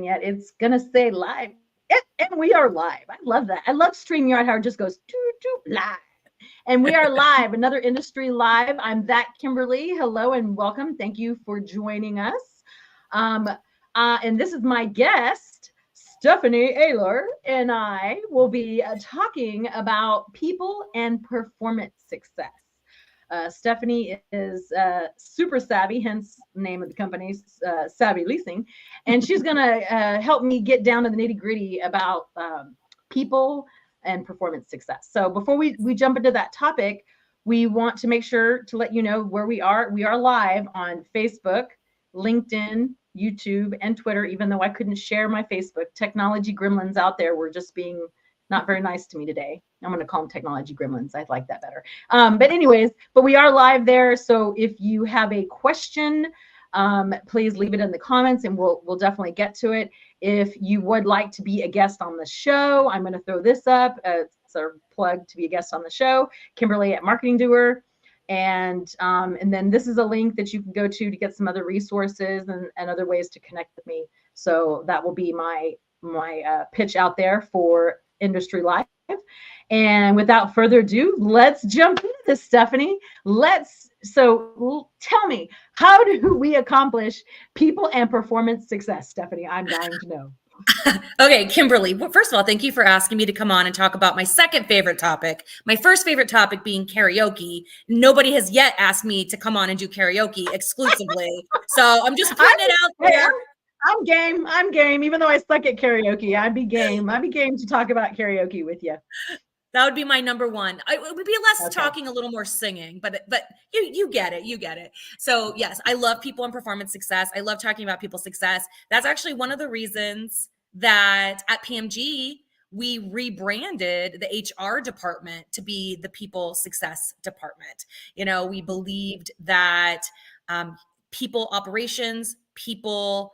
yet. It's gonna say live. And we are live. I love that. I love StreamYard, how it just goes live. And we are live, another industry live. I'm ThatKimberly. Hello and welcome. Thank you for joining us. And this is my guest, Stephanie Oehler, and I will be talking about people and performance success. Stephanie is super savvy, hence the name of the company, Savvy Leasing. And she's going to help me get down to the nitty gritty about people and performance success. So before we jump into that topic, we want to make sure to let you know where we are. We are live on Facebook, LinkedIn, YouTube, and Twitter, even though I couldn't share my Facebook. Technology gremlins out there were just being not very nice to me today. I'm going to call them technology gremlins. I like that better. But we are live there. So if you have a question, please leave it in the comments and we'll definitely get to it. If you would like to be a guest on the show, I'm going to throw this up. It's a plug to be a guest on the show, Kimberly at Marketing Doer. And then this is a link that you can go to get some other resources and other ways to connect with me. So that will be my pitch out there for Industry Live. And without further ado, let's jump into this, Stephanie. So tell me, how do we accomplish people and performance success, Stephanie? I'm dying to know. Okay, Kimberly, well, first of all, thank you for asking me to come on and talk about my second favorite topic. My first favorite topic being karaoke. Nobody has yet asked me to come on and do karaoke exclusively. So I'm just putting it out there. I'm game. Even though I suck at karaoke, I'd be game to talk about karaoke with you. That would be my number one. It would be less talking, a little more singing, but you get it. So yes, I love people and performance success. I love talking about people's success. That's actually one of the reasons that at PMG, we rebranded the HR department to be the people success department. You know, we believed that people operations, people,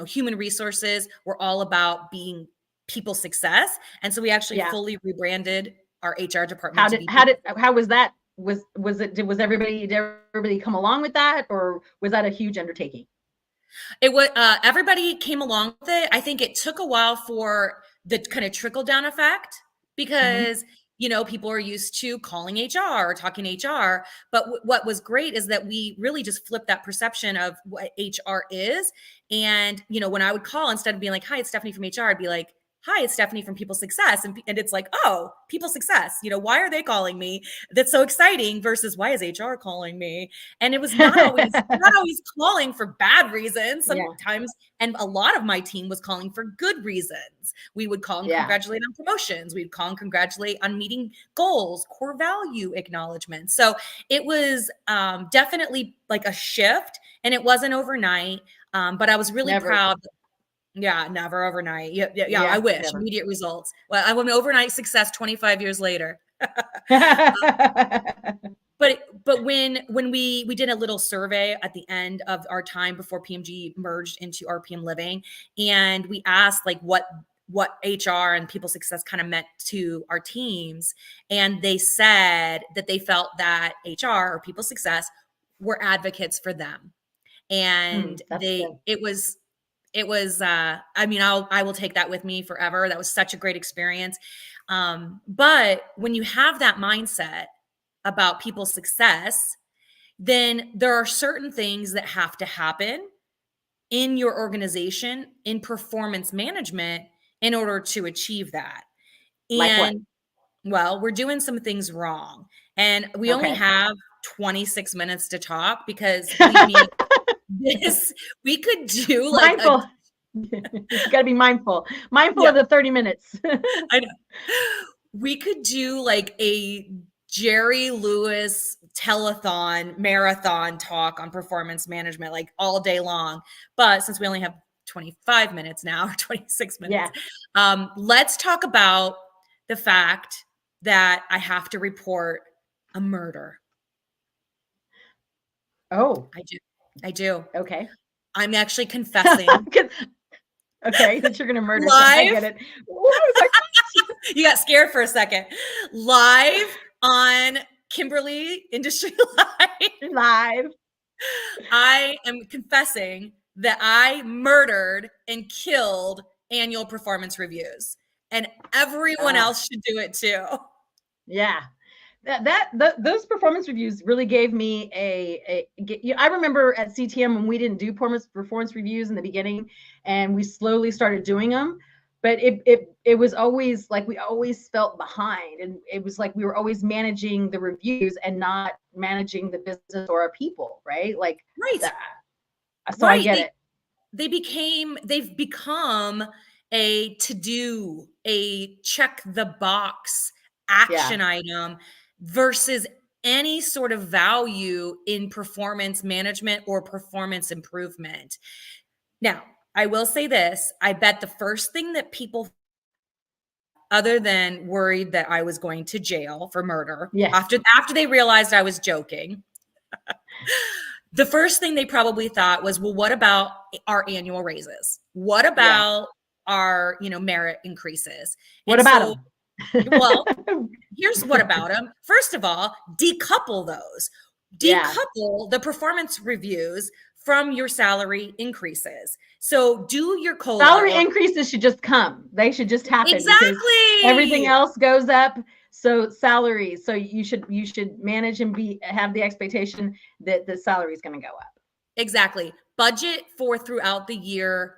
human resources were all about being people success. And so we actually fully rebranded our HR department. How was that? Did everybody come along with that, or was that a huge undertaking? It was, everybody came along with it. I think it took a while for the kind of trickle down effect because, people are used to calling HR or talking HR. But what was great is that we really just flipped that perception of what HR is. And, when I would call, instead of being like, hi, it's Stephanie from HR, I'd be like, hi, it's Stephanie from People Success. And it's like, oh, People Success, why are they calling me? That's so exciting versus why is HR calling me? And it was not always calling for bad reasons sometimes. And a lot of my team was calling for good reasons. We would call and congratulate on promotions. We'd call and congratulate on meeting goals, core value acknowledgments. So it was definitely like a shift, and it wasn't overnight. But I was really proud. Yeah, never overnight. Yeah, I wish. Never. Immediate results. Well, I'm an overnight success 25 years later. But when we did a little survey at the end of our time before PMG merged into RPM Living, and we asked like what HR and people success kind of meant to our teams, and they said that they felt that HR or people success were advocates for them, and it was, I will take that with me forever. That was such a great experience. But when you have that mindset about people's success, then there are certain things that have to happen in your organization, in performance management, in order to achieve that. And well, we're doing some things wrong. And we only have 26 minutes to talk because we could do like mindful. You got to be mindful of the 30 minutes. I know. We could do like a Jerry Lewis telethon marathon talk on performance management, like all day long. But since we only have 25 minutes now, or 26 minutes, let's talk about the fact that I have to report a murder. Oh, I do. Okay. I'm actually confessing. Okay, that you're going to murder. Live. I get it. You got scared for a second. Live on Kimberly Industry Live. I am confessing that I murdered and killed annual performance reviews, and everyone else should do it too. Yeah. Those performance reviews really gave me I remember at CTM when we didn't do performance reviews in the beginning, and we slowly started doing them, but it was always like we always felt behind, and it was like we were always managing the reviews and not managing the business or our people, right? Like Right. So I get it. They've become a to-do, a check the box action item versus any sort of value in performance management or performance improvement. Now, I will say this, I bet the first thing that people, other than worried that I was going to jail for murder, after they realized I was joking, the first thing they probably thought was, well, what about our annual raises? What about our, merit increases? What about them? Well, here's what about them. First of all, decouple those. Decouple the performance reviews from your salary increases. So do your COLA. Salary increases should just come. They should just happen. Exactly. Everything else goes up. So salary. So you should manage and have the expectation that the salary is going to go up. Exactly. Budget for throughout the year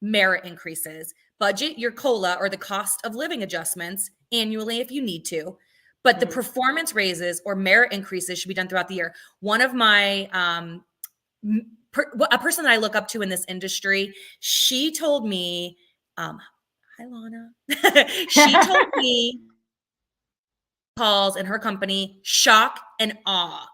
merit increases. Budget your COLA or the cost of living adjustments annually if you need to. But the performance raises or merit increases should be done throughout the year. One of my a person that I look up to in this industry, she told me, hi Lana, she told me calls in her company shock and awe.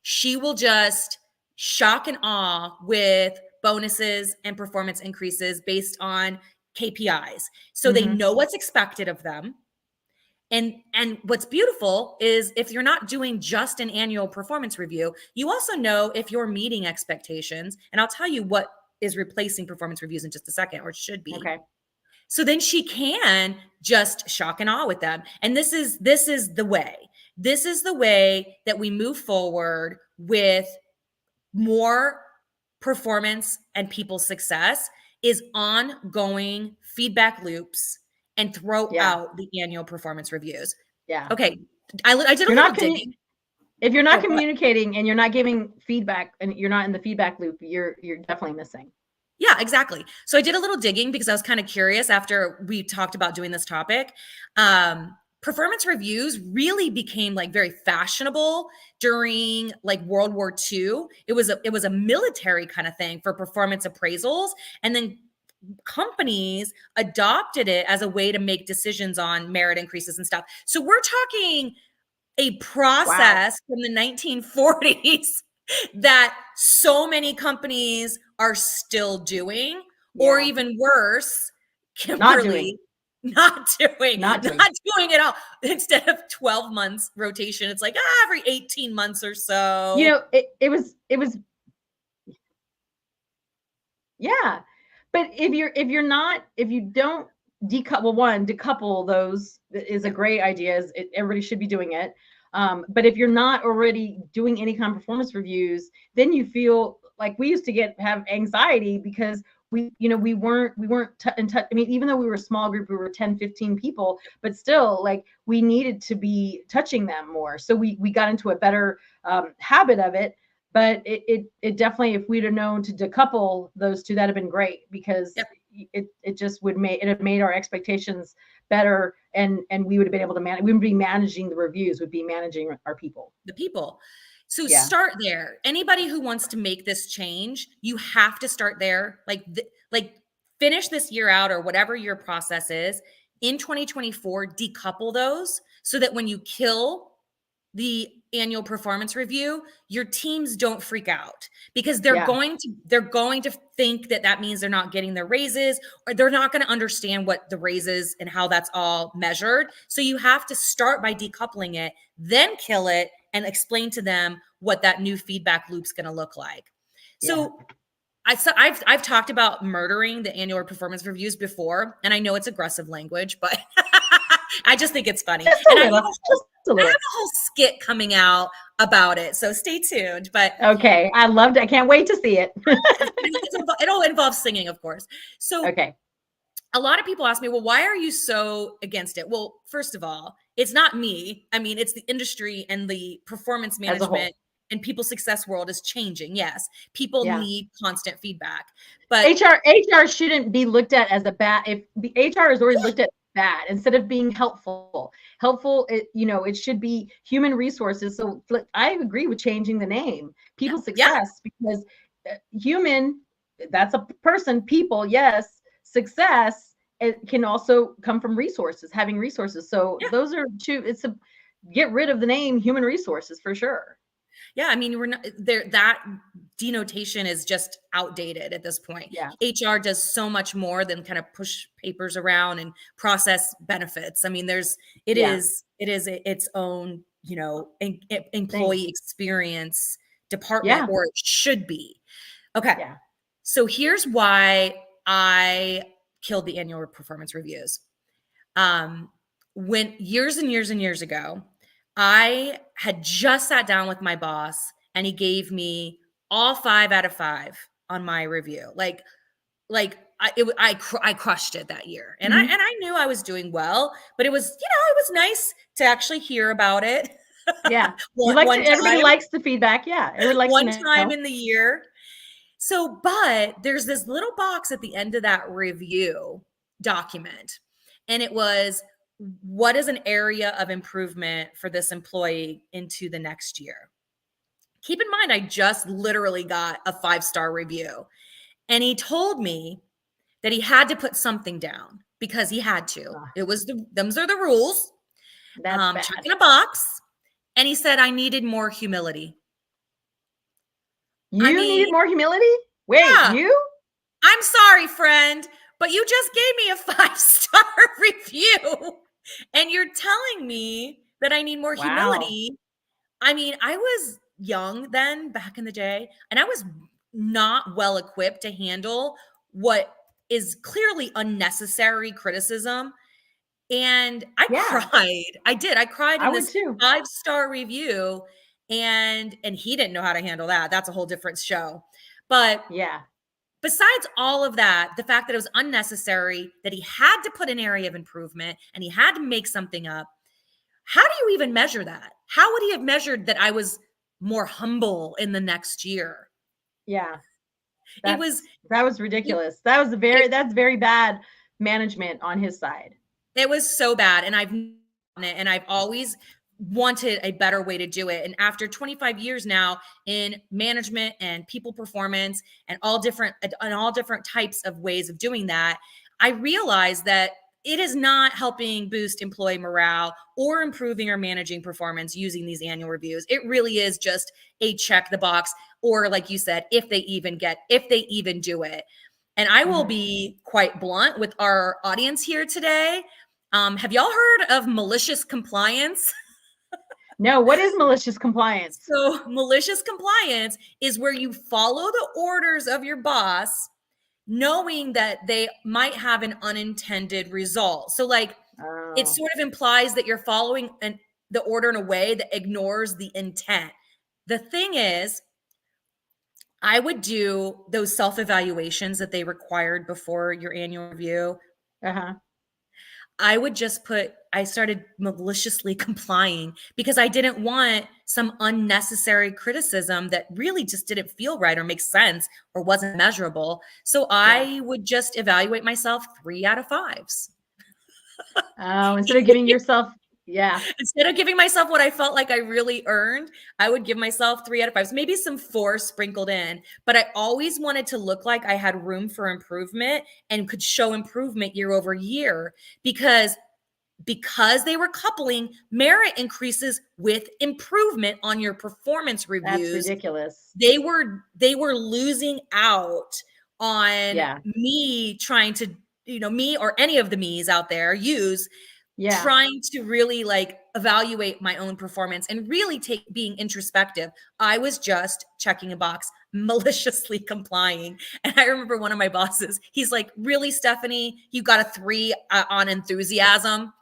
She will just shock and awe with bonuses and performance increases based on KPIs. So they know what's expected of them. And what's beautiful is if you're not doing just an annual performance review, you also know if you're meeting expectations. And I'll tell you what is replacing performance reviews in just a second, or should be. Okay. So then she can just shock and awe with them. And this is the way. This is the way that we move forward with more performance and people's success, is ongoing feedback loops and throw out the annual performance reviews. Yeah. Okay. I did a little digging. If you're not communicating and you're not giving feedback and you're not in the feedback loop, you're definitely missing. Yeah, exactly. So I did a little digging because I was kind of curious after we talked about doing this topic. Performance reviews really became like very fashionable during like World War II. It was a military kind of thing for performance appraisals. And then companies adopted it as a way to make decisions on merit increases and stuff. So we're talking a process from the 1940s that so many companies are still doing, or even worse, Kimberly, not doing it all. Instead of 12 months rotation, it's like every 18 months or so. It was but if you don't decouple those is a great idea. Everybody should be doing it. But if you're not already doing any kind of performance reviews, then you feel like we used to have anxiety because we weren't in touch. I mean, even though we were a small group, we were 10, 15 people, but still like we needed to be touching them more. So we got into a better habit of it. But it definitely, if we'd have known to decouple those two, that'd have been great, because it just would have made our expectations better, and we would have been able to manage. We wouldn't be managing the reviews, would be managing our people. The people. So start there. Anybody who wants to make this change, you have to start there. Like finish this year out or whatever your process is in 2024. Decouple those so that when you kill the annual performance review, your teams don't freak out, because they're going to think that means they're not getting their raises, or they're not going to understand what the raises and how that's all measured. So you have to start by decoupling it, then kill it, and explain to them what that new feedback loop's going to look like. So I've talked about murdering the annual performance reviews before, and I know it's aggressive language, but I just think it's funny. And I have a whole skit coming out about it. So stay tuned. But Okay. I loved it. I can't wait to see it. it'll involve singing, of course. So Okay. a lot of people ask me, well, why are you so against it? Well, first of all, it's not me. I mean, it's the industry and the performance As a whole. management and people success world is changing. Yes, people Yeah. need constant feedback. But HR shouldn't be looked at as a bad. If the HR is always looked at bad instead of being helpful. Helpful, it should be human resources. So I agree with changing the name, people success, because human, that's a person, people, yes, success, it can also come from resources, having resources. So those are two. Get rid of the name human resources for sure. Yeah, I mean, we're not there. That denotation is just outdated at this point. Yeah. HR does so much more than kind of push papers around and process benefits. I mean, it is its own, employee experience department, or it should be. Okay. Yeah. So here's why I killed the annual performance reviews. When years and years and years ago, I had just sat down with my boss and he gave me all 5 out of 5 on my review. I crushed it that year. And I knew I was doing well, but it was, it was nice to actually hear about it. Yeah. Everybody likes the feedback. Yeah. Everybody likes one time in the year. So, but there's this little box at the end of that review document. And it was, what is an area of improvement for this employee into the next year? Keep in mind, I just literally got a 5-star review. And he told me that he had to put something down because he had to. It was those are the rules. Checking a box. And he said I needed more humility. You needed more humility? Wait, you? I'm sorry, friend, but you just gave me a 5-star review and you're telling me that I need more humility. I mean, I was young then, back in the day, and I was not well equipped to handle what is clearly unnecessary criticism. And I cried. I did. I cried in this 5-star review, and he didn't know how to handle that. That's a whole different show. But besides all of that, the fact that it was unnecessary, that he had to put an area of improvement and he had to make something up. How do you even measure that? How would he have measured that I was more humble in the next year? Yeah. That was ridiculous. That's very bad management on his side. It was so bad. And I've always wanted a better way to do it. And after 25 years now in management and people performance and all different types of ways of doing that, I realized that it is not helping boost employee morale or improving or managing performance using these annual reviews. It really is just a check the box, or like you said, if they even do it. And I will be quite blunt with our audience here today. Have y'all heard of malicious compliance? No, what is malicious compliance? So malicious compliance is where you follow the orders of your boss, knowing that they might have an unintended result. So it sort of implies that you're following the order in a way that ignores the intent. The thing is, I would do those self-evaluations that they required before your annual review. I started maliciously complying because I didn't want some unnecessary criticism that really just didn't feel right or make sense or wasn't measurable. So I would just evaluate myself 3 out of 5s. Oh, instead of giving yourself, instead of giving myself what I felt like I really earned, I would give myself 3 out of 5s, maybe some 4 sprinkled in. But I always wanted to look like I had room for improvement and could show improvement year over year because they were coupling merit increases with improvement on your performance reviews. That's ridiculous. They were losing out on me trying to, me or any of the me's out there trying to really evaluate my own performance and really being introspective. I was just checking a box, maliciously complying. And I remember one of my bosses, he's like, "Really, Stephanie, you got a 3 on enthusiasm?"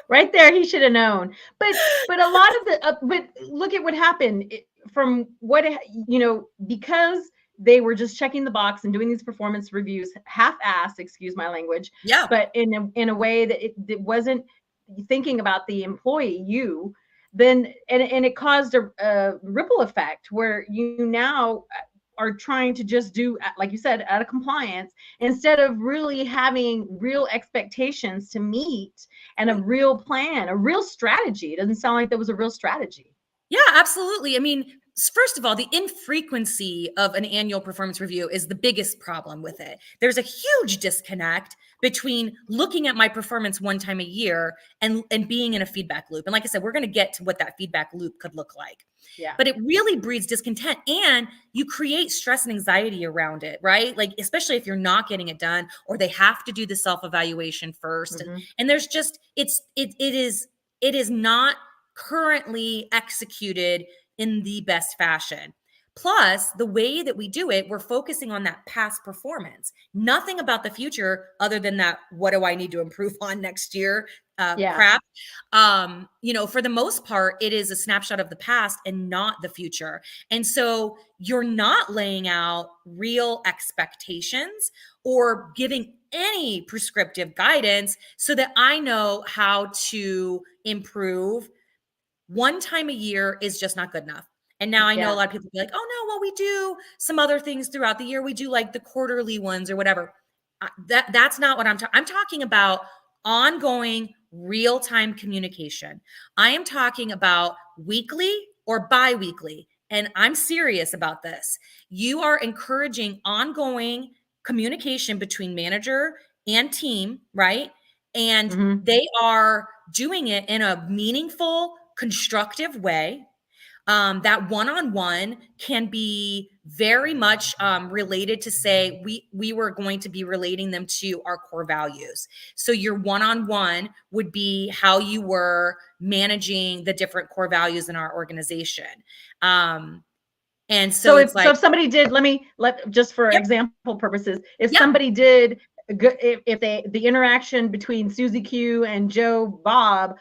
Right there, he should have known. But a lot of the but look at what happened from what because they were just checking the box and doing these performance reviews half-assed, excuse my language, Yeah. but in a way that it wasn't thinking about the employee, then and it caused a ripple effect where you now are trying to just do, like you said, out of compliance, instead of really having real expectations to meet and a Right. real plan, a real strategy. It doesn't sound like there was a real strategy. Yeah, absolutely. I mean, first of all, the infrequency of an annual performance review is the biggest problem with it. There's a huge disconnect between looking at my performance one time a year and being in a feedback loop. And like I said, we're going to get to what that feedback loop could look like. Yeah. But it really breeds discontent, and you create stress and anxiety around it, right? Like, especially if you're not getting it done, or they have to do the self-evaluation first. Mm-hmm. And there's just, it is not currently executed in the best fashion. Plus, the way that we do it, we're focusing on that past performance, nothing about the future other than that, what do I need to improve on next year? Yeah. Crap. For the most part, it is a snapshot of the past and not the future. And so you're not laying out real expectations or giving any prescriptive guidance so that I know how to improve. One time a year is just not good enough. And now I know a Yeah. lot of people be like, oh no, well, we do some other things throughout the year. We do like the quarterly ones or whatever. That's not what I'm talking about. Ongoing real-time communication. I am talking about weekly or bi-weekly. And I'm serious about this. You are encouraging ongoing communication between manager and team, right? And Mm-hmm. they are doing it in a meaningful, constructive way. That one-on-one can be very much related to, say, we were going to be relating them to our core values. So your one-on-one would be how you were managing the different core values in our organization. And so it's like, if somebody did, just for yep, example purposes, if yep, somebody did if the interaction between Susie Q and Joe Bob,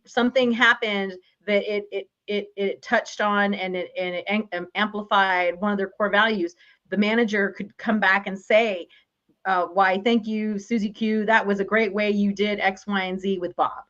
something happened that it touched on and it amplified one of their core values, the manager could come back and say, why, thank you, Susie Q. That was a great way you did X, Y, and Z with Bob.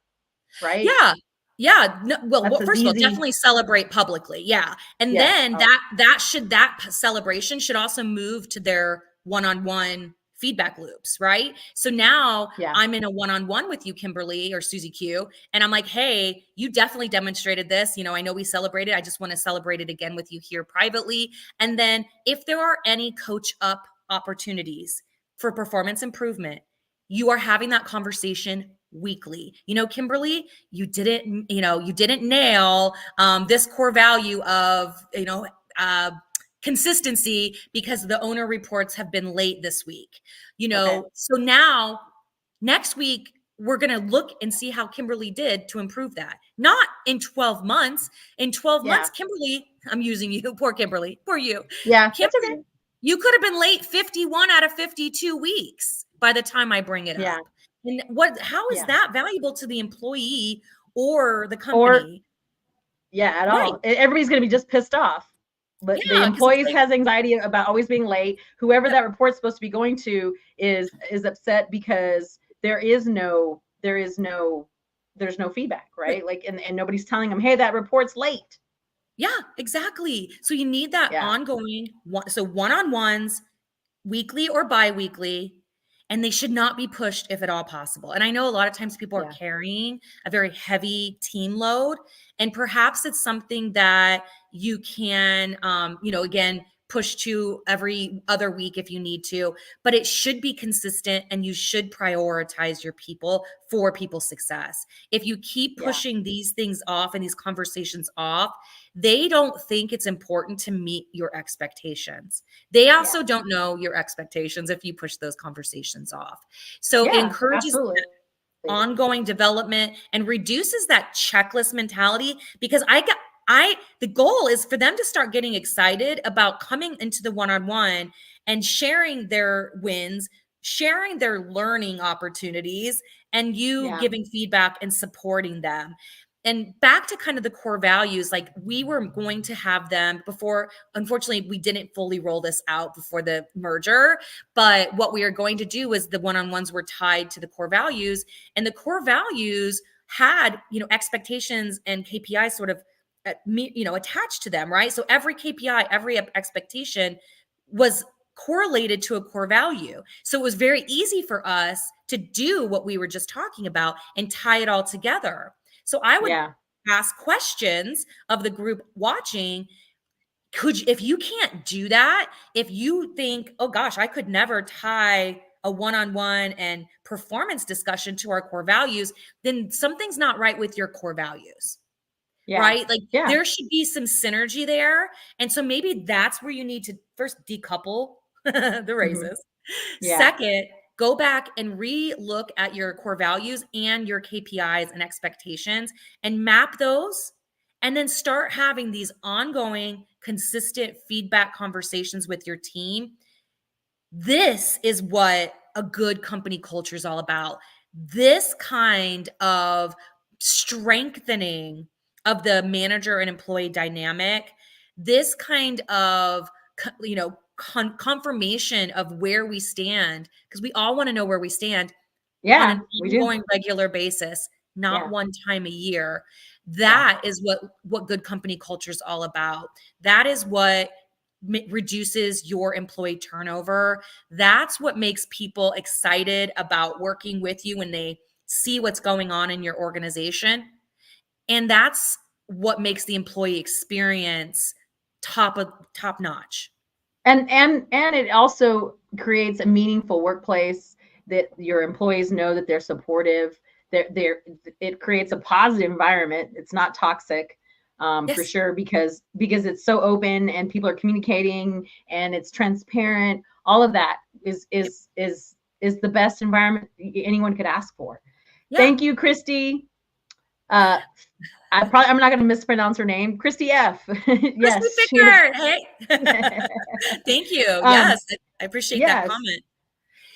Right? yeah. Yeah. No, well, That's as first of all, easy. definitely celebrate publicly. Yeah. And Yeah. then that celebration should also move to their one-on-one feedback loops, right? So now Yeah. I'm in a one-on-one with you, Kimberly or Susie Q, and I'm like, hey, you definitely demonstrated this. I know we celebrated. I just want to celebrate it again with you here privately. And then if there are any coach up opportunities for performance improvement, you are having that conversation weekly. Kimberly, you didn't nail this core value of consistency because the owner reports have been late this week. Okay. So now next week we're going to look and see how Kimberly did to improve that. Not in 12 months. In 12 months, Kimberly, I'm using you, poor Kimberly, poor you. Yeah, that's Kimberly, okay. you could have been late 51 out of 52 weeks by the time I bring it Yeah. up. And how is Yeah. that valuable to the employee or the Or company? at Right. all. Everybody's going to be just pissed off. But the Yeah, because it's employees like, has anxiety about always being late. Whoever yep, that report's supposed to be going to is upset because there's no feedback, right. right? Like, and nobody's telling them, hey, that report's late. Yeah, exactly. So you need that Yeah. ongoing one-on-ones, weekly or bi-weekly, and they should not be pushed if at all possible. And I know a lot of times people are Yeah. carrying a very heavy team load, and perhaps it's something that you can, again, push to every other week if you need to, but it should be consistent and you should prioritize your people for people's success. If you keep Yeah. pushing these things off and these conversations off, they don't think it's important to meet your expectations. They also don't know your expectations if you push those conversations off. So it Yeah, encourages absolutely. ongoing development and reduces that checklist mentality, because the goal is for them to start getting excited about coming into the one-on-one and sharing their wins, sharing their learning opportunities and you Yeah. giving feedback and supporting them. And back to kind of the core values, like we were going to have them before. Unfortunately, we didn't fully roll this out before the merger. But what we are going to do is the one-on-ones were tied to the core values, and the core values had, expectations and KPIs sort of, attached to them, right? So every KPI, every expectation was correlated to a core value. So it was very easy for us to do what we were just talking about and tie it all together. So I would Yeah. ask questions of the group watching. If you can't do that, if you think, oh gosh, I could never tie a one-on-one and performance discussion to our core values, then something's not right with your core values. Yeah. Right? Like Yeah. there should be some synergy there. And so maybe that's where you need to first decouple the Mhm. races. Yeah. Second, go back and re-look at your core values and your KPIs and expectations and map those. And then start having these ongoing, consistent feedback conversations with your team. This is what a good company culture is all about. This kind of strengthening of the manager and employee dynamic, this kind of, confirmation of where we stand, because we all want to know where we stand on Yeah. an We do. ongoing regular basis, not Yeah. one time a year. Yeah. That is what good company culture is all about. That is what reduces your employee turnover. That's what makes people excited about working with you when they see what's going on in your organization. And that's what makes the employee experience top notch. And it also creates a meaningful workplace that your employees know that they're supportive. They're it creates a positive environment. It's not toxic, for Yes. sure, because it's so open and people are communicating and it's transparent. All of that is the best environment anyone could ask for. Yeah. Thank you, Christy. uh I'm not going to mispronounce her name. Christy F. Christy Yes, she is. Pickard. Hey. Thank you. um Yes. I appreciate that yes, comment.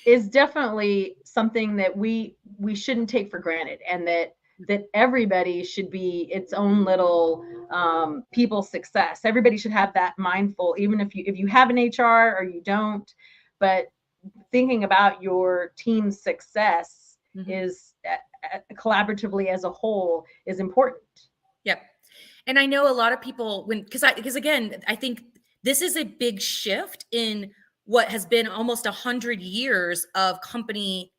is definitely something that we shouldn't take for granted, and that everybody should be its own little people success. Everybody should have that mindful, even if you have an HR or you don't, but thinking about your team's success Mm-hmm. is collaboratively as a whole is important. Yep. And I know a lot of people because again, I think this is a big shift in what has been almost 100 years of company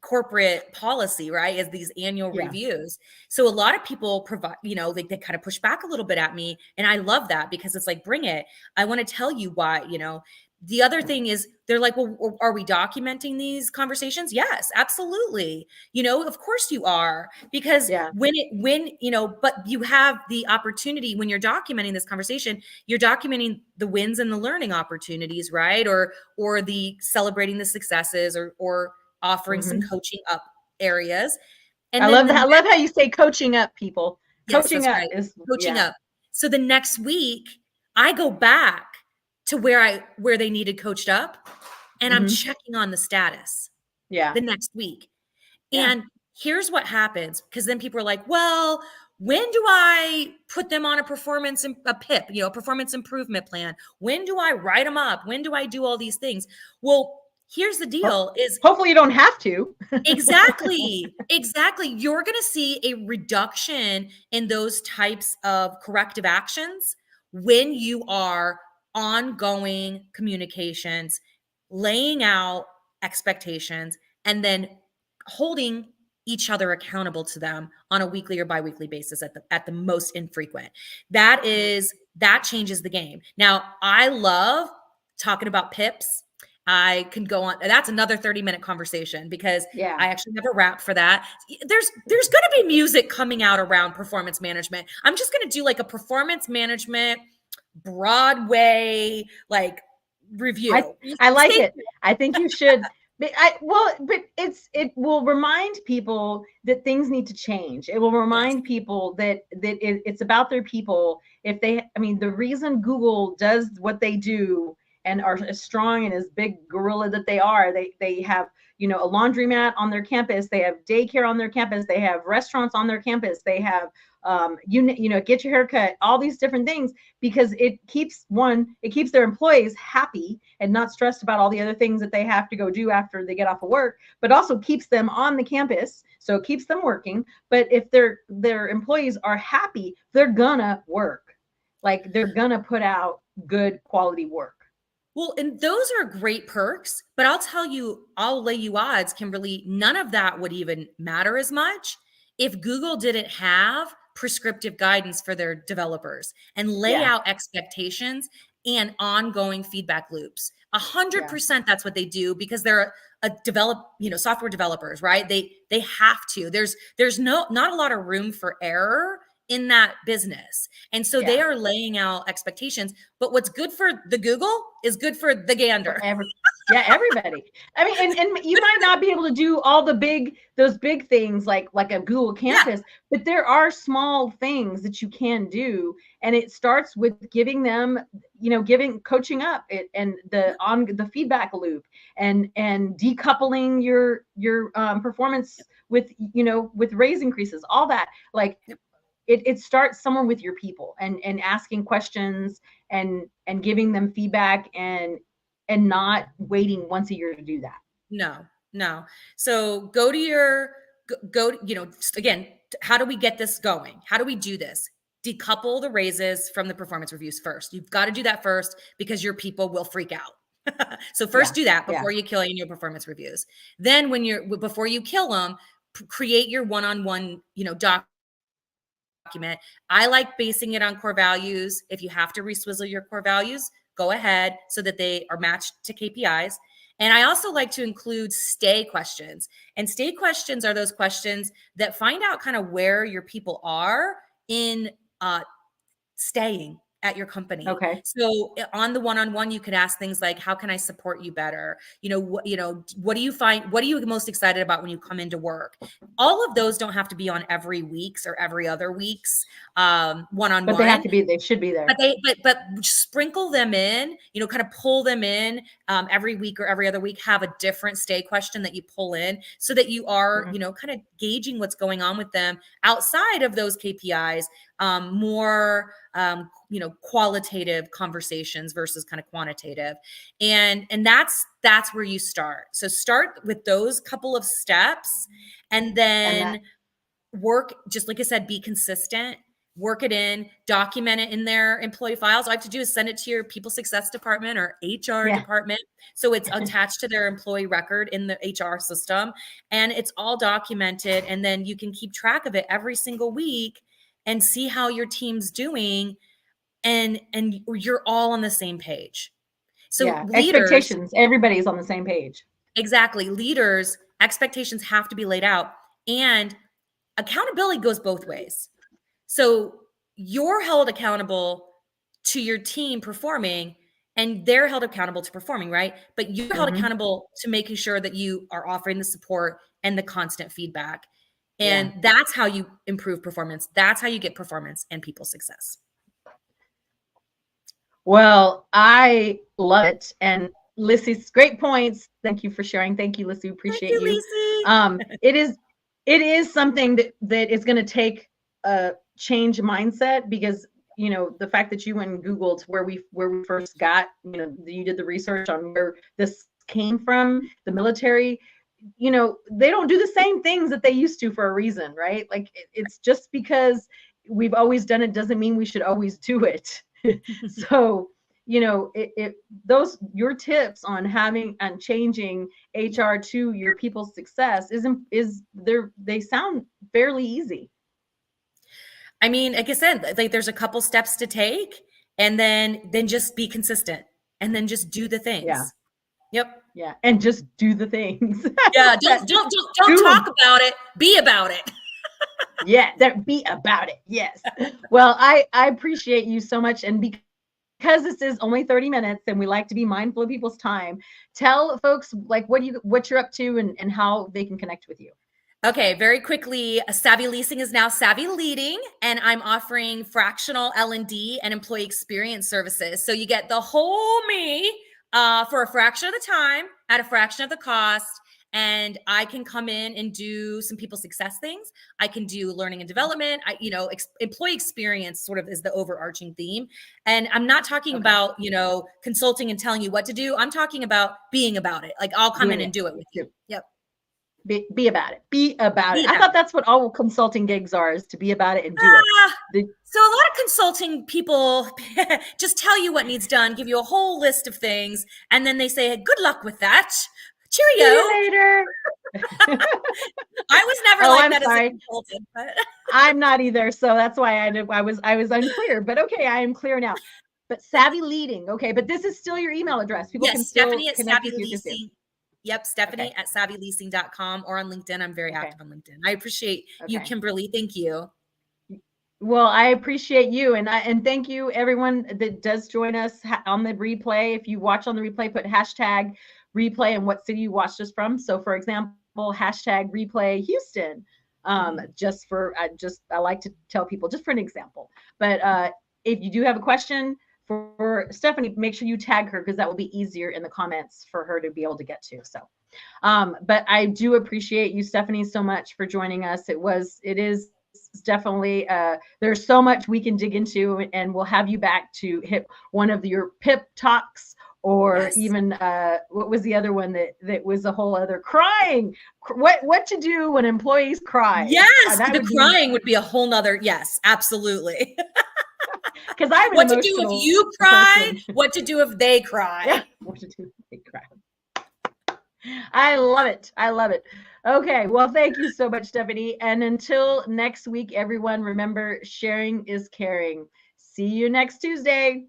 corporate policy, right? As these annual Yeah. reviews. So a lot of people provide, they kind of push back a little bit at me. And I love that because it's like, bring it. I want to tell you why, the other thing is they're like, well, are we documenting these conversations? Yes, absolutely. Of course you are, because Yeah. but you have the opportunity when you're documenting this conversation, you're documenting the wins and the learning opportunities, right? Or the celebrating the successes or offering some Mm-hmm. coaching up areas. I And then love that. I love how you say coaching up people. yes, Coaching that's up right. is, Coaching yeah. up. So the next week I go back to where they needed coached up and I'm Mm-hmm. checking on the status Yeah. the next week. Yeah. And here's what happens, because then people are like, well, when do I put them on a PIP, a performance improvement plan? When do I write them up? When do I do all these things? Well, here's the deal is Hopefully you don't have to. exactly. You're going to see a reduction in those types of corrective actions when you are ongoing communications, laying out expectations, and then holding each other accountable to them on a weekly or biweekly basis at the most infrequent. That changes the game. Now, I love talking about PIPs. I can go on. That's another 30-minute conversation because Yeah. I actually have a wrap for that. There's going to be music coming out around performance management. I'm just going to do like a performance management Broadway review. I like Stay it. I think you should. But it will remind people that things need to change. It will Yes. remind people that it's about their people. The reason Google does what they do and are as strong and as big gorilla that they are. They have, you know, a laundromat on their campus. They have daycare on their campus. They have restaurants on their campus. They have, you know, get your hair cut, all these different things, because it keeps their employees happy and not stressed about all the other things that they have to go do after they get off of work, but also keeps them on the campus. So it keeps them working. But if their employees are happy, they're gonna work. Like, they're gonna put out good quality work. Well, and those are great perks, but I'll tell you, I'll lay you odds, Kimberly, none of that would even matter as much if Google didn't have prescriptive guidance for their developers and lay out expectations and ongoing feedback loops. 100% that's what they do, because they're software developers, right? They have to. There's not a lot of room for error in that business. And so they are laying out expectations, but what's good for the Google is good for the gander. Everybody. I mean, and you might not be able to do all those big things like a Google campus, but there are small things that you can do. And it starts with giving them, you know, coaching up it, and the feedback loop, and decoupling your performance with, you know, with raise increases, all that. Like, it starts somewhere with your people, and asking questions and giving them feedback, and not waiting once a year to do that. No. So go, you know, again, how do we get this going? How do we do this? Decouple the raises from the performance reviews first. You've got to do that first, because your people will freak out. So first do that before you kill any of your performance reviews. Then before you kill them, create your one-on-one, you know, document. I like basing it on core values. If you have to reswizzle your core values, go ahead, so that they are matched to KPIs. And I also like to include stay questions. And stay questions are those questions that find out kind of where your people are in staying at your company. Okay. So on the one-on-one, you could ask things like, how can I support you better? What do you find, what are you most excited about when you come into work? All of those don't have to be on every week's or every other week's one-on-one. But they should be there. But sprinkle them in, you know, kind of pull them in every week or every other week. Have a different stay question that you pull in, so that you are, you know, kind of gauging what's going on with them outside of those KPIs, more, you know, qualitative conversations versus kind of quantitative. And that's where you start. So start with those couple of steps, and then work, just like I said, be consistent, work it in, document it in their employee files. All I have to do is send it to your people success department or HR department. So it's attached to their employee record in the HR system, and it's all documented. And then you can keep track of it every single week and see how your team's doing. And you're all on the same page. So expectations, everybody's on the same page. Exactly. Leaders, expectations have to be laid out, and accountability goes both ways. So you're held accountable to your team performing, and they're held accountable to performing, right? But you're held accountable to making sure that you are offering the support and the constant feedback. And that's how you improve performance. That's how you get performance and people success. Well, I love it. And Lissy's great points. Thank you for sharing. Thank you, Lissy. Appreciate you. It is something that is going to take a change mindset, because, you know, the fact that you went and Googled where we first got, you know, you did the research on where this came from, the military, you know, they don't do the same things that they used to for a reason, right? Like, it's just because we've always done it doesn't mean we should always do it. So, you know, your tips on changing HR to your people's success they sound fairly easy. I mean, like I said, like, there's a couple steps to take, and then just be consistent, and then just do the things. Yeah. And just do the things. Don't talk about it. Be about it. Be about it. Yes. Well, I appreciate you so much. And because this is only 30 minutes and we like to be mindful of people's time, tell folks like what you're up to and how they can connect with you. Okay, very quickly, Savvy Leasing is now Savvy Leading, and I'm offering fractional L&D and employee experience services. So you get the whole me for a fraction of the time at a fraction of the cost. And I can come in and do some people success things. I can do learning and development. Employee experience sort of is the overarching theme. And I'm not talking about, consulting and telling you what to do. I'm talking about being about it. Like I'll come in and do it with you. Yep. Be about it. Be about it. I thought that's what all consulting gigs are, is to be about it and do it. So a lot of consulting people just tell you what needs done, give you a whole list of things, and then they say, hey, good luck with that. Cheerio. See you later. I was never like that as a consultant. But I'm not either. So that's why I was unclear. But okay, I am clear now. But savvy leading. Okay, but this is still your email address. People can still Stephanie at connect Savvy with you. Leasing. Yep, Stephanie at savvyleasing.com or on LinkedIn. I'm very active on LinkedIn. I appreciate you, Kimberly. Thank you. Well, I appreciate you. And thank you, everyone that does join us on the replay. If you watch on the replay, put hashtag replay and what city you watched us from. So for example, hashtag replay Houston, I like to tell people just for an example, but if you do have a question for Stephanie, make sure you tag her, because that will be easier in the comments for her to be able to get to. So, but I do appreciate you, Stephanie, so much for joining us. It is definitely, there's so much we can dig into, and we'll have you back to hit one of your PIP talks, or even what was the other one that was a whole other crying? What to do when employees cry? Yes, crying would be a whole nother. Yes, absolutely. Because I'm what to do if you cry? What to do if they cry? Yeah, what to do if they cry? I love it. I love it. Okay, well, thank you so much, Stephanie. And until next week, everyone, remember, sharing is caring. See you next Tuesday.